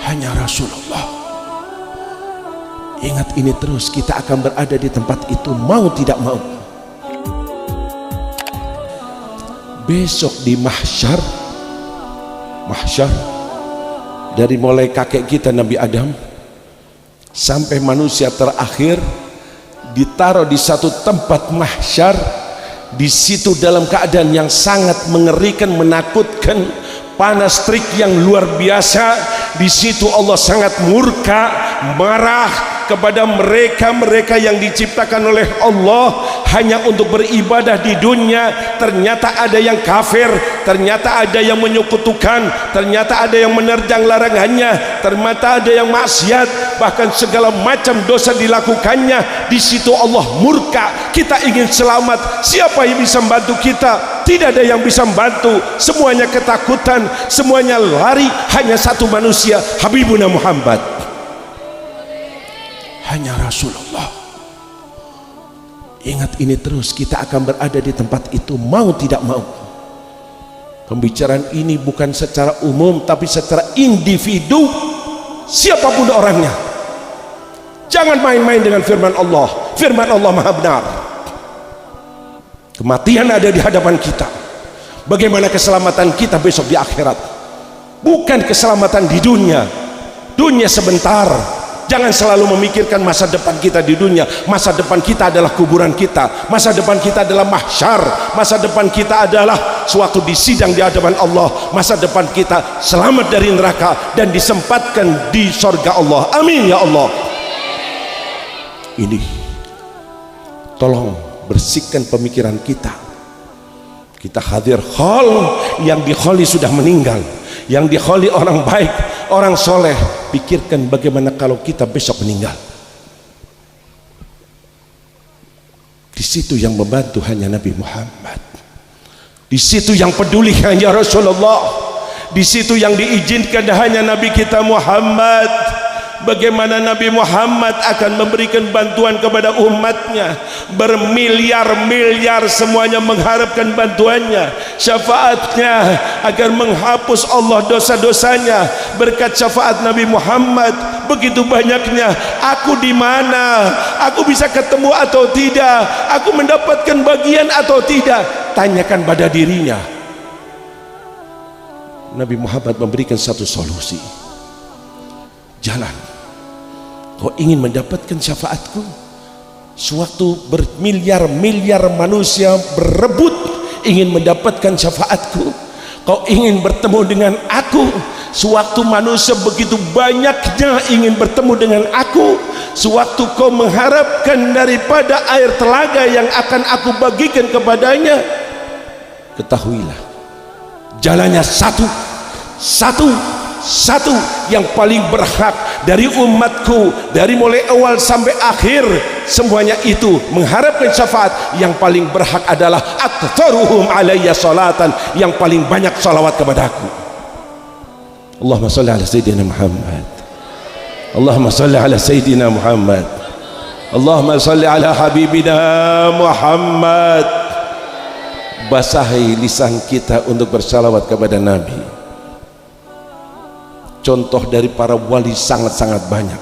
hanya Rasulullah. Ingat ini terus, kita akan berada di tempat itu mau tidak mau. Besok di mahsyar, dari mulai kakek kita Nabi Adam sampai manusia terakhir ditaruh di satu tempat mahsyar. Di situ dalam keadaan yang sangat mengerikan, menakutkan, panas terik yang luar biasa. Di situ Allah sangat murka, marah kepada mereka yang diciptakan oleh Allah hanya untuk beribadah di dunia. Ternyata ada yang kafir, ternyata ada yang menyekutukan, ternyata ada yang menerjang larangannya, ternyata ada yang maksiat, bahkan segala macam dosa dilakukannya. Di situ Allah murka. Kita ingin selamat, siapa yang bisa membantu kita? Tidak ada yang bisa membantu. Semuanya ketakutan, semuanya lari. Hanya satu manusia, Habibuna Muhammad, hanya Rasulullah. Ingat ini terus, kita akan berada di tempat itu mau tidak mau. Pembicaraan ini bukan secara umum, tapi secara individu, siapapun orangnya. Jangan main-main dengan firman Allah. Firman Allah maha benar. Kematian ada di hadapan kita. Bagaimana keselamatan kita besok di akhirat? Bukan keselamatan di dunia. Dunia sebentar. Jangan selalu memikirkan masa depan kita di dunia. Masa depan kita adalah kuburan kita. Masa depan kita adalah mahsyar. Masa depan kita adalah suatu disidang di hadapan Allah. Masa depan kita selamat dari neraka dan disempatkan di surga Allah. Amin ya Allah. Ini tolong bersihkan pemikiran kita. Kita hadir khol, yang dikholi sudah meninggal, yang dikholi orang baik, orang soleh. Pikirkan bagaimana kalau kita besok meninggal. Di situ yang membantu hanya Nabi Muhammad. Di situ yang peduli hanya Rasulullah. Di situ yang diizinkan hanya Nabi kita Muhammad. Bagaimana Nabi Muhammad akan memberikan bantuan kepada umatnya, bermiliar-miliar semuanya mengharapkan bantuannya, syafaatnya agar menghapus Allah dosa-dosanya. Berkat syafaat Nabi Muhammad begitu banyaknya. Aku di mana? Aku bisa ketemu atau tidak? Aku mendapatkan bagian atau tidak? Tanyakan pada dirinya. Nabi Muhammad memberikan satu solusi. Jalan. Kau ingin mendapatkan syafaatku? Sewaktu bermiliar-miliar manusia berebut ingin mendapatkan syafaatku, kau ingin bertemu dengan aku. Sewaktu manusia begitu banyaknya ingin bertemu dengan aku, sewaktu kau mengharapkan daripada air telaga yang akan aku bagikan kepadanya, ketahuilah jalannya satu yang paling berhak dari umatku, dari mulai awal sampai akhir, semuanya itu mengharapkan syafaat. Yang paling berhak adalah aktsaruhum alayya salatan, yang paling banyak salawat kepadaku. Allahumma shalli ala sayyidina Muhammad. Allahumma shalli ala sayyidina Muhammad. Allahumma shalli ala habibina Muhammad. Basahi lisan kita untuk bersalawat kepada Nabi. Contoh dari para wali sangat-sangat banyak.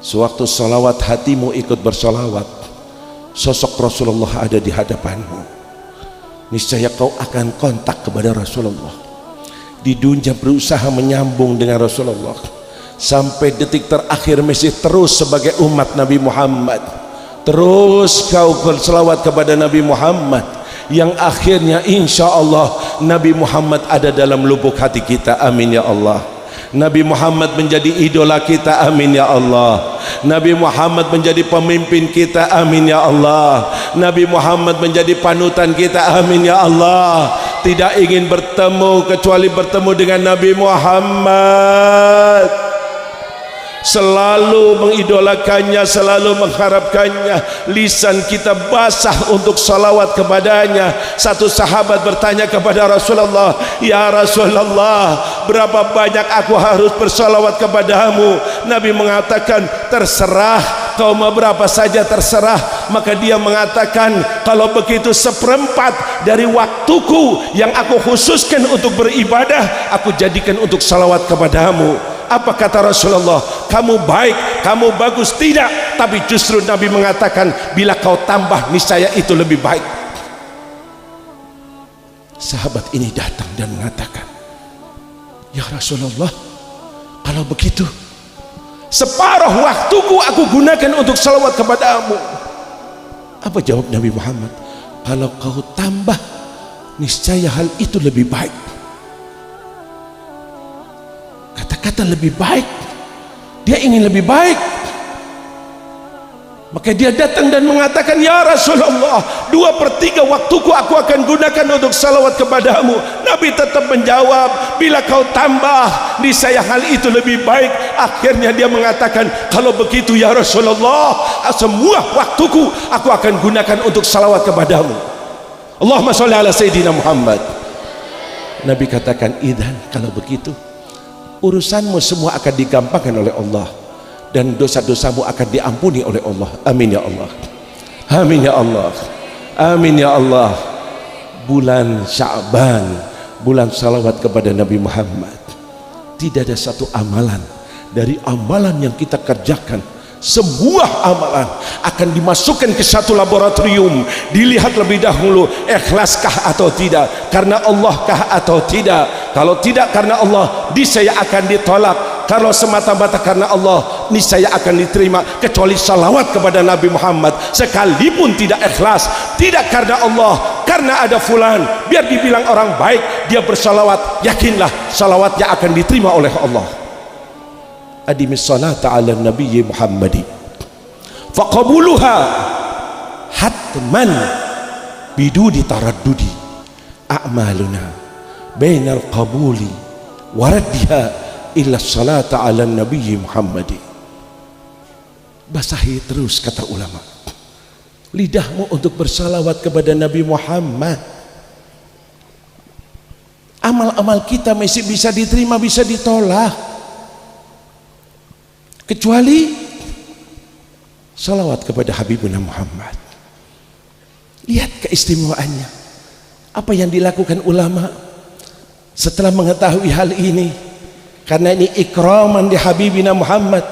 Sewaktu salawat hatimu ikut bersalawat, sosok Rasulullah ada di hadapanmu, niscaya kau akan kontak kepada Rasulullah. Di dunia berusaha menyambung dengan Rasulullah, sampai detik terakhir masih terus sebagai umat Nabi Muhammad. Terus kau bersalawat kepada Nabi Muhammad, yang akhirnya insya Allah Nabi Muhammad ada dalam lubuk hati kita. Amin ya Allah. Nabi Muhammad menjadi idola kita. Amin ya Allah. Nabi Muhammad menjadi pemimpin kita. Amin ya Allah. Nabi Muhammad menjadi panutan kita. Amin ya Allah. Tidak ingin bertemu kecuali bertemu dengan Nabi Muhammad. Selalu mengidolakannya, selalu mengharapkannya. Lisan kita basah untuk salawat kepadanya. Satu sahabat bertanya kepada Rasulullah, ya Rasulullah, berapa banyak aku harus bersalawat kepadamu? Nabi mengatakan, terserah, kau mau berapa saja terserah. Maka dia mengatakan, kalau begitu 1/4 dari waktuku yang aku khususkan untuk beribadah, aku jadikan untuk salawat kepadamu. Apa kata Rasulullah? Kamu baik, kamu bagus. Tidak, tapi justru Nabi mengatakan, bila kau tambah niscaya itu lebih baik. Sahabat ini datang dan mengatakan, ya Rasulullah, kalau begitu separuh waktuku aku gunakan untuk salawat kepadamu. Apa jawab Nabi Muhammad? Kalau kau tambah, niscaya hal itu lebih baik. Kata-kata lebih baik, dia ingin lebih baik. Maka dia datang dan mengatakan, ya Rasulullah, 2/3 waktuku aku akan gunakan untuk salawat kepadamu. Nabi tetap menjawab, bila kau tambah, niscaya hal itu lebih baik. Akhirnya dia mengatakan, kalau begitu ya Rasulullah, semua waktuku aku akan gunakan untuk salawat kepadamu. Allahumma sholli ala Sayyidina Muhammad. Nabi katakan, idzan, kalau begitu urusanmu semua akan digampangkan oleh Allah, dan dosa-dosamu akan diampuni oleh Allah. Amin ya Allah. Amin ya Allah. Amin ya Allah. Bulan Sya'ban, bulan salawat kepada Nabi Muhammad. Tidak ada satu amalan dari amalan yang kita kerjakan, semua amalan akan dimasukkan ke satu laboratorium, dilihat lebih dahulu ikhlaskah atau tidak, karena Allah kah atau tidak. Kalau tidak karena Allah, niscaya akan ditolak. Kalau semata-mata karena Allah, niscaya akan diterima. Kecuali salawat kepada Nabi Muhammad, sekalipun tidak ikhlas, tidak karena Allah, karena ada fulan, biar dibilang orang baik, dia bersalawat, yakinlah salawatnya akan diterima oleh Allah. Adimis salata ala nabiyyi Muhammadi faqabuluha hatman biduni taraddudi a'maluna bainal qabuli waraddiha illa salata ala nabiyyi Muhammadi. Basahi terus, kata ulama, lidahmu untuk bersalawat kepada Nabi Muhammad. Amal-amal kita masih bisa diterima, bisa ditolak, kecuali salawat kepada Habibuna Muhammad. Lihat keistimewaannya, apa yang dilakukan ulama setelah mengetahui hal ini. Karena ini ikraman di Habibina Muhammad,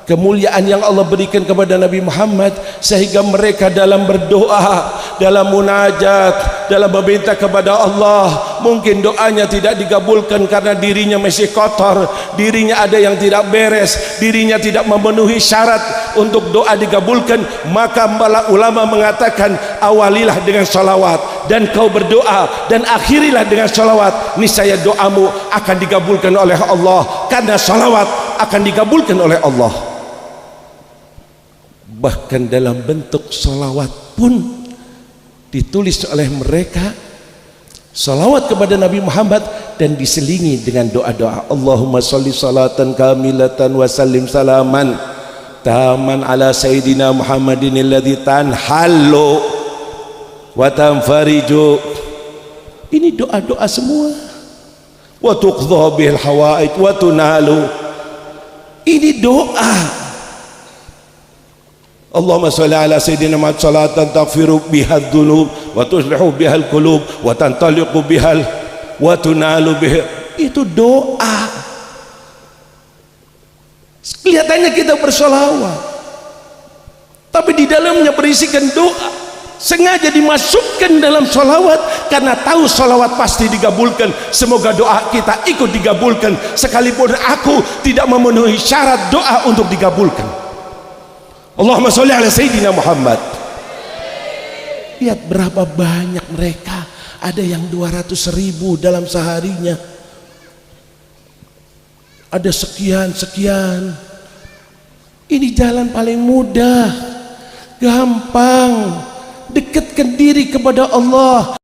kemuliaan yang Allah berikan kepada Nabi Muhammad, sehingga mereka dalam berdoa, dalam munajat, dalam meminta kepada Allah, mungkin doanya tidak dikabulkan karena dirinya masih kotor, dirinya ada yang tidak beres, dirinya tidak memenuhi syarat untuk doa dikabulkan. Maka ulama mengatakan, awalilah dengan salawat, dan kau berdoa, dan akhirilah dengan salawat, niscaya doamu akan dikabulkan oleh Allah, karena salawat akan dikabulkan oleh Allah. Bahkan dalam bentuk salawat pun ditulis oleh mereka salawat kepada Nabi Muhammad, dan diselingi dengan doa-doa. Allahumma sholli salatan kamilatan wa sallim salaman taman ala sayyidina Muhammadin alladzi tanhallu wa tanfariju. Ini doa-doa semua. Wa tuqdha bil hawaid wa tunalu. Ini doa. Allahumma sholli ala sayyidina Muhammad salatan taghfiru biha dzunub wa tuslihu biha al-qulub wa tantaliqu biha wa tunalu biha. Itu doa. Kelihatannya kita bersolawat, tapi di dalamnya berisikan doa. Sengaja dimasukkan dalam solawat karena tahu solawat pasti dikabulkan. Semoga doa kita ikut dikabulkan, sekalipun aku tidak memenuhi syarat doa untuk dikabulkan. Allahumma sholli ala Sayyidina Muhammad. Lihat berapa banyak mereka, ada yang 200.000 dalam seharinya, ada sekian. Ini jalan paling mudah, gampang. Dekatkan diri kepada Allah,